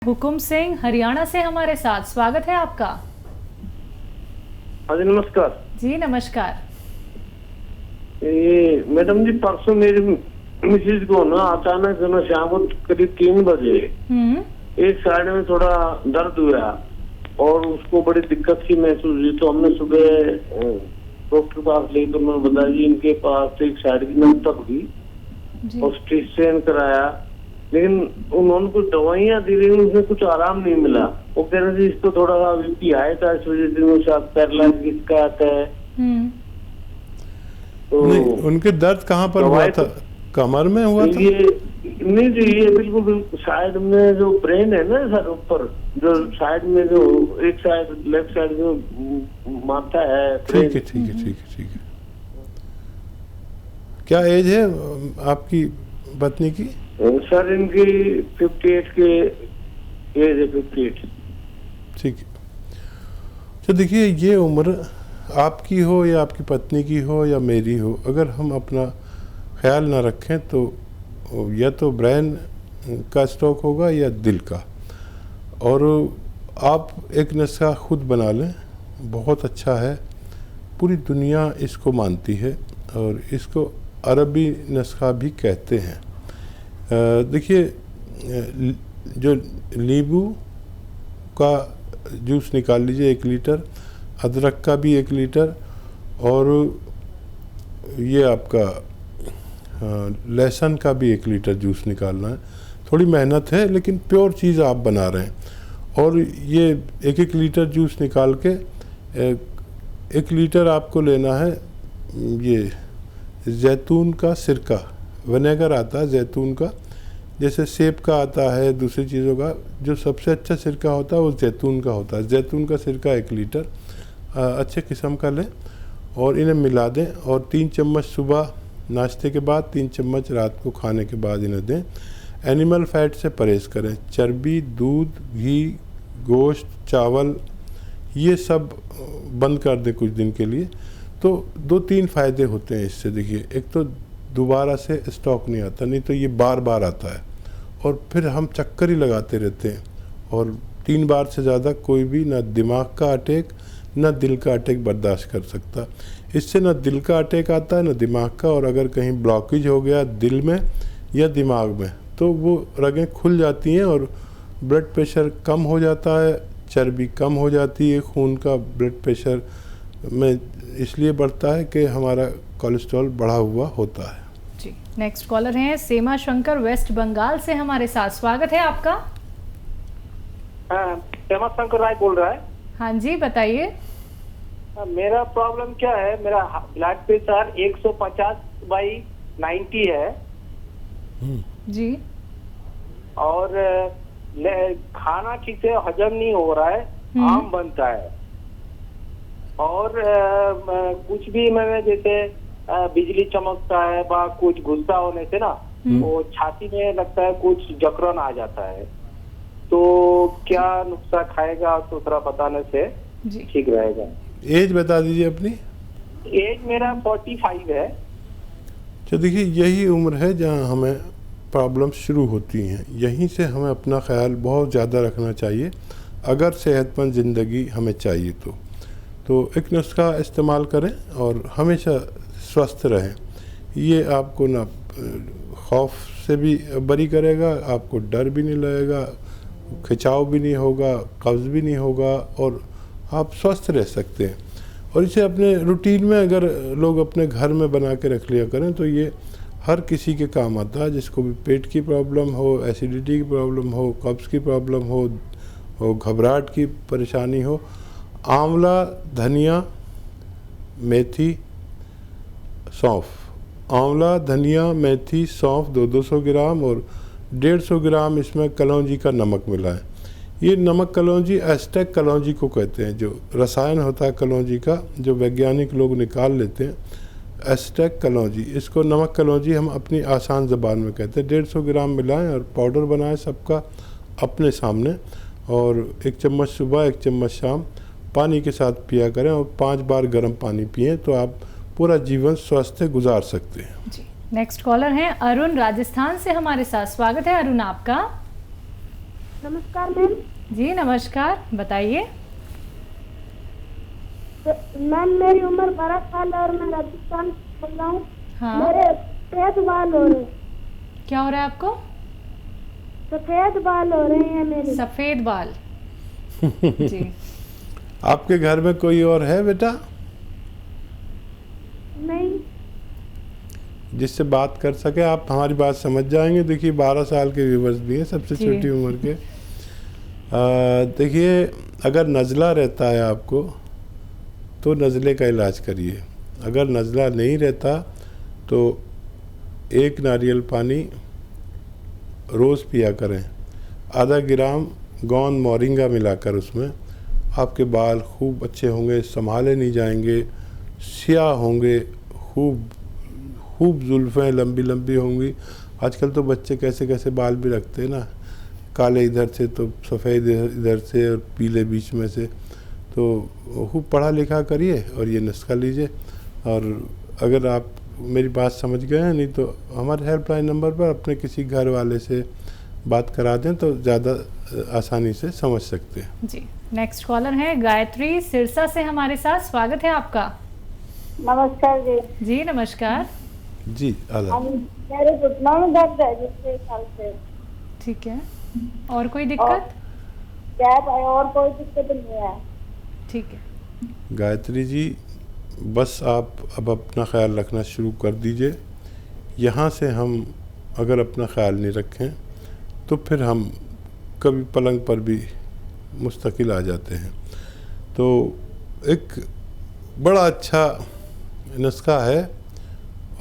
हुकुम सिंह हरियाणा से हमारे साथ, स्वागत है आपका। हाँ जी नमस्कार जी नमस्कार। ये मैडम जी परसों मेरी मिसेज को ना अचानक ना शाम को करीब 3 बजे एक साइड में थोड़ा दर्द हुआ और उसको बड़ी दिक्कत सी महसूस हुई। तो हमने सुबह डॉक्टर के पास ले तो उन्होंने बताया जी इनके पास एक साइड की नस दब गई और स्ट्रेन स्कैन कराया, लेकिन उन्होंने कुछ दवाइयाँ दी लेकिन उसमें कुछ आराम नहीं मिला। वो कह रहे थे इसको थोड़ा सा बीपी हाई था, इस वजह से शायद पैरालाइज का आता है। तो नहीं, उनके दर्द कहाँ पर हुआ था? कमर में हुआ था? ये नहीं जी, ये बिल्कुल साइड में जो ब्रेन है ना सर, ऊपर जो साइड में जो एक साइड लेफ्ट साइड जो माथा है। ठीक है ठीक है ठीक है ठीक है। क्या एज है आपकी पत्नी की? सर इनकी 58 के एज है, 58। ठीक है। तो देखिए, ये उम्र आपकी हो या आपकी पत्नी की हो या मेरी हो, अगर हम अपना ख्याल ना रखें तो या तो ब्रेन का स्ट्रोक होगा या दिल का। और आप एक नुस्खा खुद बना लें, बहुत अच्छा है, पूरी दुनिया इसको मानती है और इसको अरबी नुस्खा भी कहते हैं। देखिए, जो नींबू का जूस निकाल लीजिए 1 लीटर, अदरक का भी 1 लीटर, और ये आपका लहसुन का भी 1 लीटर जूस निकालना है। थोड़ी मेहनत है लेकिन प्योर चीज़ आप बना रहे हैं। और ये 1-1 लीटर जूस निकाल के 1 लीटर आपको लेना है ये जैतून का सिरका, विनेगर आता है जैतून का, जैसे सेब का आता है, दूसरी चीज़ों का। जो सबसे अच्छा सिरका होता है वो जैतून का होता है। जैतून का सिरका 1 लीटर अच्छे किस्म का लें और इन्हें मिला दें, और 3 चम्मच सुबह नाश्ते के बाद, 3 चम्मच रात को खाने के बाद इन्हें दें। एनिमल फैट से परहेज़ करें, चर्बी, दूध, घी, गोश्त, चावल, ये सब बंद कर दें कुछ दिन के लिए। तो 2-3 फ़ायदे होते हैं इससे। देखिए, एक तो दोबारा से स्टॉक नहीं आता, नहीं तो ये बार बार आता है और फिर हम चक्कर ही लगाते रहते हैं। और 3 बार से ज़्यादा कोई भी ना दिमाग का अटैक ना दिल का अटैक बर्दाश्त कर सकता। इससे ना दिल का अटैक आता है ना दिमाग का। और अगर कहीं ब्लॉकेज हो गया दिल में या दिमाग में तो वो रगें खुल जाती हैं और ब्लड प्रेशर कम हो जाता है, चर्बी कम हो जाती है, खून का ब्लड प्रेशर में इसलिए बढ़ता है कि हमारा कोलेस्ट्रॉल बढ़ा हुआ होता है। जी, नेक्स्ट कॉलर हैं सीमा शंकर वेस्ट बंगाल से हमारे साथ, स्वागत है आपका। हाँ, सीमा शंकर राय बोल रहा है। हाँ जी, बताइए। मेरा प्रॉब्लम क्या है, मेरा ब्लड प्रेशर 150/90 है जी। और खाना ठीक से हजम नहीं हो रहा है, आम बनता है। और कुछ भी मैंने जैसे बिजली चमकता है बा कुछ गुस्सा होने से ना वो छाती में लगता है कुछ जकड़न आ जाता है। तो क्या नुस्खा खाएगा तो थोड़ा बताने से ठीक रहेगा। एज बता दीजिए अपनी। एज मेरा 45 है। तो देखिए, यही उम्र है जहाँ हमें प्रॉब्लम शुरू होती हैं। यहीं से हमें अपना ख्याल बहुत ज़्यादा रखना चाहिए अगर सेहतमंद ज़िंदगी हमें चाहिए तो एक नुस्खा इस्तेमाल करें और हमेशा स्वस्थ रहें। ये आपको ना खौफ से भी बरी करेगा, आपको डर भी नहीं लगेगा, खिंचाव भी नहीं होगा, कब्ज़ भी नहीं होगा और आप स्वस्थ रह सकते हैं। और इसे अपने रूटीन में अगर लोग अपने घर में बना के रख लिया करें तो ये हर किसी के काम आता है, जिसको भी पेट की प्रॉब्लम हो, एसिडिटी की प्रॉब्लम हो, कब्ज़ की प्रॉब्लम हो, घबराहट की परेशानी हो। आंवला, धनिया, मेथी, सौंफ, आंवला, धनिया, मेथी, सौंफ 200 ग्राम और 150 ग्राम इसमें कलौंजी का नमक मिलाएं। ये नमक कलौंजी एस्टेक कलौंजी को कहते हैं, जो रसायन होता है कलौंजी का, जो वैज्ञानिक लोग निकाल लेते हैं, एस्टेक कलौंजी। इसको नमक कलौंजी हम अपनी आसान ज़बान में कहते हैं। 150 ग्राम मिलाएं और पाउडर बनाएं सबका अपने सामने, और 1 चम्मच सुबह 1 चम्मच शाम पानी के साथ पिया करें और 5 बार गर्म पानी पिएं तो आप पूरा जीवन स्वस्थ गुजार सकते हैं। जी, नेक्स्ट कॉलर हैं अरुण राजस्थान से हमारे साथ, स्वागत है अरुण आपका। नमस्कार मैम। जी नमस्कार, बताइए। तो मैम मेरी उम्र 12 साल है और मैं राजस्थान से बोल रहा हूँ। हाँ। मेरे सफेद बाल हो रहे हैं। क्या हो रहा है आपको? सफेद बाल हो रहे हैं मेरे। सफेद बाल। जी। आपके घर में कोई और है बेटा नहीं। जिससे बात कर सके? आप हमारी बात समझ जाएंगे। देखिए 12 साल के व्यूवर्स भी हैं, सबसे जी। छोटी उम्र के। देखिए अगर नज़ला रहता है आपको तो नज़ले का इलाज करिए। अगर नज़ला नहीं रहता तो 1 नारियल पानी रोज़ पिया करें। आधा ग्राम गोंद मोरिंगा मिलाकर उसमें आपके बाल खूब अच्छे होंगे, संभाले नहीं जाएंगे, स्याह होंगे, खूब जुल्फ़ें लंबी लंबी होंगी। आजकल तो बच्चे कैसे कैसे बाल भी रखते हैं ना, काले इधर से तो सफ़ेद इधर से और पीले बीच में से। तो खूब पढ़ा लिखा करिए और ये नुस्खा लीजिए। और अगर आप मेरी बात समझ गए हैं, नहीं तो हमारे हेल्पलाइन नंबर पर अपने किसी घर वाले से बात करा दें तो ज़्यादा आसानी से समझ सकते हैं। जी। नेक्स्ट कॉलर है गायत्री सिरसा से हमारे साथ, स्वागत है आपका। नमस्कार जी। जी नमस्कार। जी आदाब। मेरे घुटनों में दर्द है जिससे साल से। ठीक है, और कोई दिक्कत? क्या है और कोई दिक्कत नहीं है। ठीक है गायत्री जी, बस आप अब अपना ख्याल रखना शुरू कर दीजिए। यहाँ से हम अगर अपना ख्याल नहीं रखें तो फिर हम कभी पलंग पर भी मुस्तकिल आ जाते हैं। तो एक बड़ा अच्छा नुस्खा है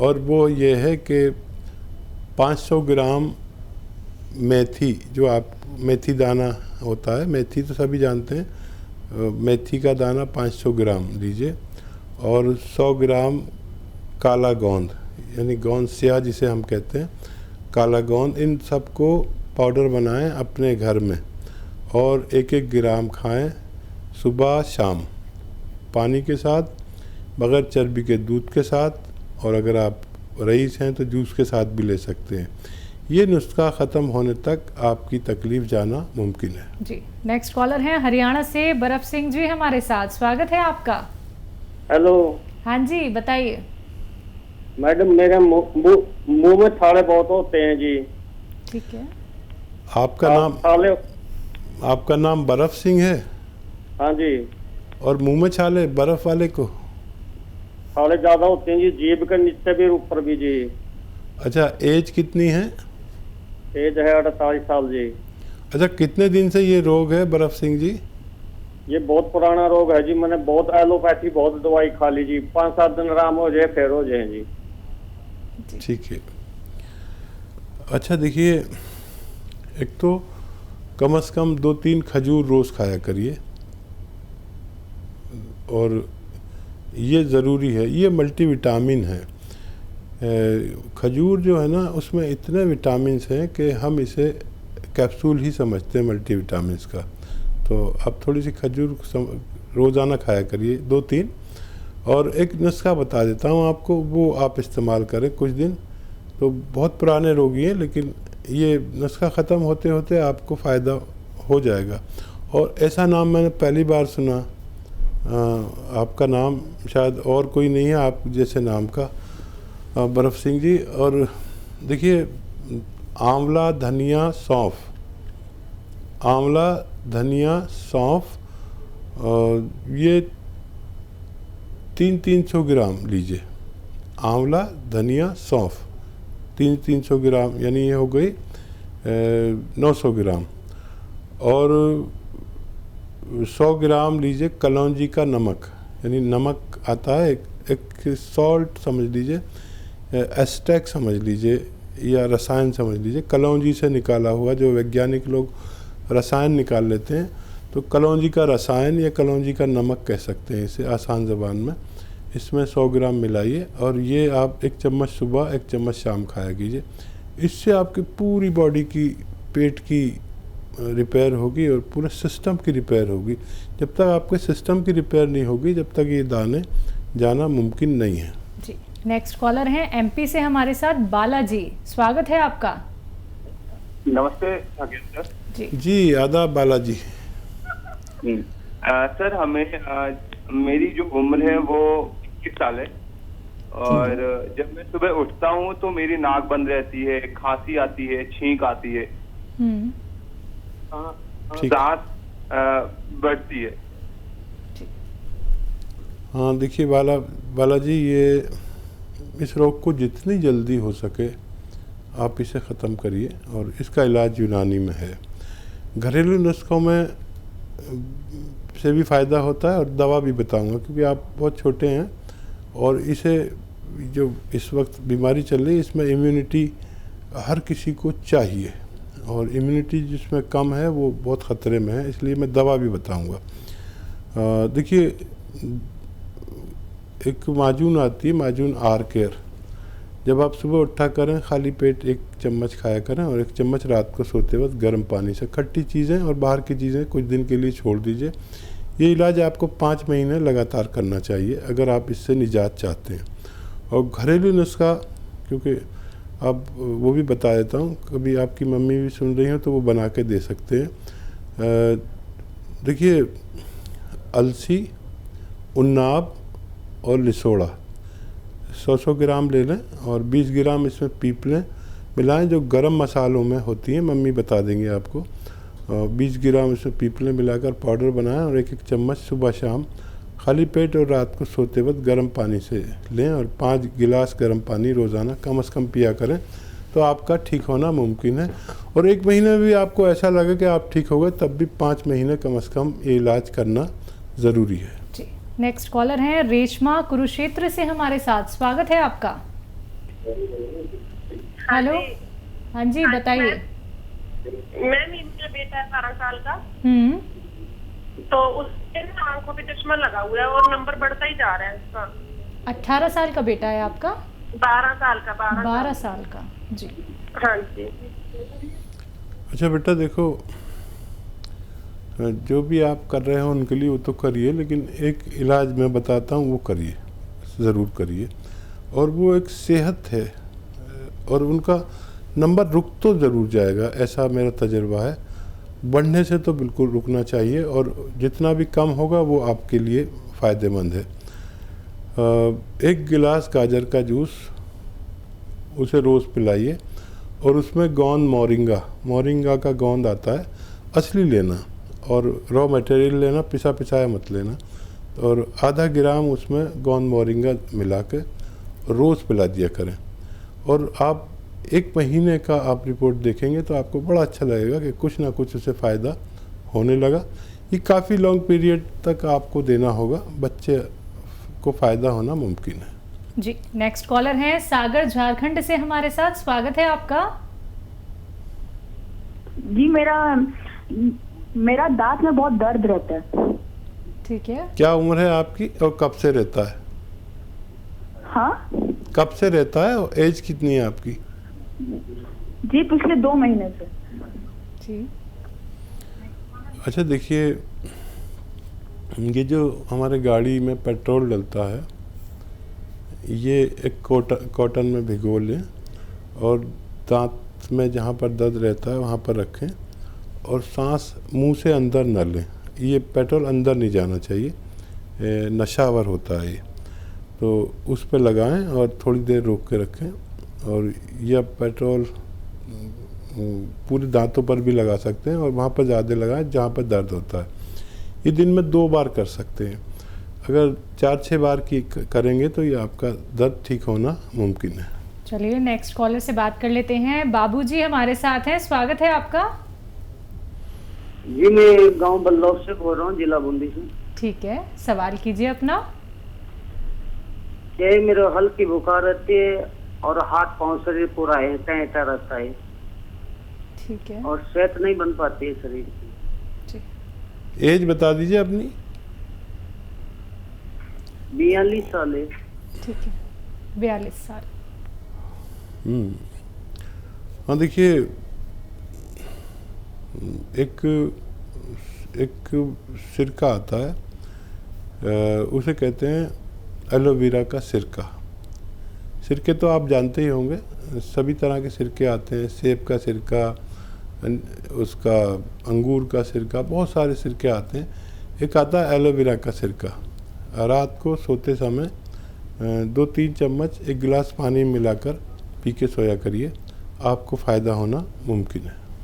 और वो ये है कि 500 ग्राम मेथी, जो आप मेथी दाना होता है, मेथी तो सभी जानते हैं, मेथी का दाना 500 ग्राम लीजिए और 100 ग्राम काला गोंद, यानी गोंद स्याह जिसे हम कहते हैं, काला गोंद, इन सबको पाउडर बनाएं अपने घर में और 1-1 ग्राम खाएं सुबह शाम, पानी के साथ, बग़ैर चर्बी के दूध के साथ, और अगर आप रईस हैं तो जूस के साथ भी ले सकते हैं। ये नुस्खा ख़त्म होने तक आपकी तकलीफ़ जाना मुमकिन है। जी। नेक्स्ट कॉलर है हरियाणा से बर्फ सिंह जी हमारे साथ, स्वागत है आपका। हेलो हाँ जी, बताइए। मैडम, मेरे मुंह में छाले बहुत होते हैं जी। ठीक है। आपका नाम बर्फ सिंह है? हाँ जी। और मुंह में छाले बर्फ वाले को? छाले ज्यादा होते हैं जी, जीभ के नीचे भी ऊपर भी जी। अच्छा, एज कितनी है? एज है 48 साल जी। अच्छा, कितने दिन से ये रोग है बर्फ सिंह जी? ये बहुत पुराना रोग है जी। मैंने बहुत एलोपैथी, बहुत दवाई खा ली जी। 5-7 दिन आराम हो जाए फिर हो जाए जी। ठीक है। अच्छा देखिए, एक तो कम से कम 2-3 खजूर रोज़ खाया करिए और ये ज़रूरी है, ये मल्टीविटामिन है। खजूर जो है ना, उसमें इतने विटामिन्स हैं कि हम इसे कैप्सूल ही समझते हैं मल्टीविटामिन्स का। तो आप थोड़ी सी खजूर रोज़ाना खाया करिए 2-3। और एक नुस्खा बता देता हूँ आपको, वो आप इस्तेमाल करें कुछ दिन। तो बहुत पुराने रोगी हैं लेकिन ये नुस्खा ख़त्म होते होते आपको फ़ायदा हो जाएगा। और ऐसा नाम मैंने पहली बार सुना, आपका नाम शायद और कोई नहीं है आप जैसे नाम का, बर्फ सिंह जी। और देखिए, आंवला, धनिया, सौंफ, आंवला, धनिया, सौंफ, ये 300 ग्राम लीजिए। आंवला, धनिया, सौंफ 300 ग्राम, यानी ये हो गई 900 ग्राम। और 100 ग्राम लीजिए कलौंजी का नमक, यानी नमक आता है एक सॉल्ट समझ लीजिए, एस्टेक समझ लीजिए या रसायन समझ लीजिए, कलौंजी से निकाला हुआ, जो वैज्ञानिक लोग रसायन निकाल लेते हैं, तो कलौंजी का रसायन या कलौंजी का नमक कह सकते हैं इसे आसान ज़बान में। इसमें 100 ग्राम मिलाइए और ये आप 1 चम्मच सुबह 1 चम्मच शाम खाया कीजिए। इससे आपकी पूरी बॉडी की, पेट की रिपेयर होगी और पूरे सिस्टम की रिपेयर होगी। जब तक आपके सिस्टम की रिपेयर नहीं होगी, जब तक ये दाने जाना मुमकिन नहीं है। जी। नेक्स्ट कॉलर हैं एमपी से हमारे साथ बालाजी, स्वागत है आपका। नमस्ते सर। जी आदाब बालाजी। सर हमें मेरी जो उम्र है वो 21 साल है और जब मैं सुबह उठता हूँ तो मेरी नाक बंद रहती है, खांसी आती है, छींक आती है, सांस बढ़ती है। हाँ देखिए बालाजी, ये इस रोग को जितनी जल्दी हो सके आप इसे ख़त्म करिए और इसका इलाज यूनानी में है। घरेलू नुस्खों में से भी फ़ायदा होता है और दवा भी बताऊंगा, क्योंकि आप बहुत छोटे हैं और इसे जो इस वक्त बीमारी चल रही है इसमें इम्यूनिटी हर किसी को चाहिए और इम्यूनिटी जिसमें कम है वो बहुत ख़तरे में है, इसलिए मैं दवा भी बताऊंगा। देखिए एक माजून आती है, माजून आर केयर। जब आप सुबह उठा करें खाली पेट 1 चम्मच खाया करें और 1 चम्मच रात को सोते वक्त गर्म पानी से। खट्टी चीज़ें और बाहर की चीज़ें कुछ दिन के लिए छोड़ दीजिए। ये इलाज आपको 5 महीने लगातार करना चाहिए अगर आप इससे निजात चाहते हैं। और घरेलू नुस्खा, क्योंकि अब वो भी बता देता हूँ, कभी आपकी मम्मी भी सुन रही हो तो वो बना के दे सकते हैं। देखिए अलसी, उन्नाब और लिसोड़ा 100 ग्राम ले लें और 20 ग्राम इसमें पीपलें मिलाएं जो गरम मसालों में होती हैं, मम्मी बता देंगे आपको। 20 ग्राम इसमें पीपलें मिलाकर पाउडर बनाएं और 1-1 चम्मच सुबह शाम खाली पेट और रात को सोते वक्त गर्म पानी से लें और 5 गिलास गर्म पानी रोज़ाना कम से कम पिया करें तो आपका ठीक होना मुमकिन है। और 1 महीने में भी आपको ऐसा लगे कि आप ठीक हो गए तब भी 5 महीने कम से कम ये इलाज करना ज़रूरी है। जी, नेक्स्ट कॉलर हैं रेशमा कुरुक्षेत्र से हमारे साथ। स्वागत है आपका। हेलो, हाँ जी बताइए। मैम मेरा बेटा है 12 साल का, तो उसके ना आंखों पे चश्मा लगा हुआ है और नंबर बढ़ता ही जा रहा है उसका। 18 साल का बेटा है आपका? 12 साल का। 12 साल का, जी हाँ जी। अच्छा बेटा देखो, जो भी आप कर रहे हो उनके लिए वो तो करिए, लेकिन एक इलाज मैं बताता हूँ वो करिए, ज़रूर करिए। और वो एक सेहत है और उनका नंबर रुक तो ज़रूर जाएगा, ऐसा मेरा तजुर्बा है। बढ़ने से तो बिल्कुल रुकना चाहिए और जितना भी कम होगा वो आपके लिए फ़ायदेमंद है। 1 गिलास गाजर का जूस उसे रोज़ पिलाइए और उसमें गोंद मोरिंगा का गोंद आता है, असली लेना और रॉ मटेरियल लेना, पिसा पिसाया मत लेना। और आधा ग्राम उसमें गोंद मोरिंगा मिला के रोज़ पिला दिया करें। और आप 1 महीने का आप रिपोर्ट देखेंगे तो आपको बड़ा अच्छा लगेगा कि कुछ ना कुछ उसे फ़ायदा होने लगा। ये काफ़ी लॉन्ग पीरियड तक आपको देना होगा, बच्चे को फ़ायदा होना मुमकिन है। जी, नेक्स्ट कॉलर हैं सागर झारखंड से हमारे साथ। स्वागत है आपका। जी मेरा दांत में बहुत दर्द रहता है। ठीक है, क्या उम्र है आपकी और कब से रहता है? हाँ कब से रहता है और एज कितनी है आपकी? जी पिछले 2 महीने से। जी अच्छा देखिए, ये जो हमारे गाड़ी में पेट्रोल डलता है ये एक कॉटन में भिगो लें और दांत में जहाँ पर दर्द रहता है वहाँ पर रखें और सांस मुंह से अंदर न लें। ये पेट्रोल अंदर नहीं जाना चाहिए, नशावर होता है ये। तो उस पर लगाएं और थोड़ी देर रोक के रखें। और यह पेट्रोल पूरे दांतों पर भी लगा सकते हैं और वहाँ पर ज़्यादा लगाएं जहाँ पर दर्द होता है। ये दिन में 2 बार कर सकते हैं। अगर 4-6 बार की करेंगे तो ये आपका दर्द ठीक होना मुमकिन है। चलिए नेक्स्ट कॉलर से बात कर लेते हैं। बाबूजी हमारे साथ हैं, स्वागत है आपका। जी मैं गांव बल्लौर से बोल रहा हूँ, जिला बूंदी से। ठीक है, सवाल कीजिए अपना। ये मेरे हल्की बुखार रहती है और हाथ पांव शरीर पूरा है रहता है। ठीक है, और सेहत नहीं बन पाती है शरीर की। एज बता दीजिए अपनी। 42 साल है। ठीक है, 42 साल। हाँ देखिए, एक सिरका आता है, उसे कहते हैं एलोवेरा का सिरका। सिरके तो आप जानते ही होंगे, सभी तरह के सिरके आते हैं। सेब का सिरका, उसका अंगूर का सिरका, बहुत सारे सिरके आते हैं। एक आता है एलोवेरा का सिरका। रात को सोते समय 2-3 चम्मच 1 गिलास पानी मिलाकर पी के सोया करिए, आपको फ़ायदा होना मुमकिन है।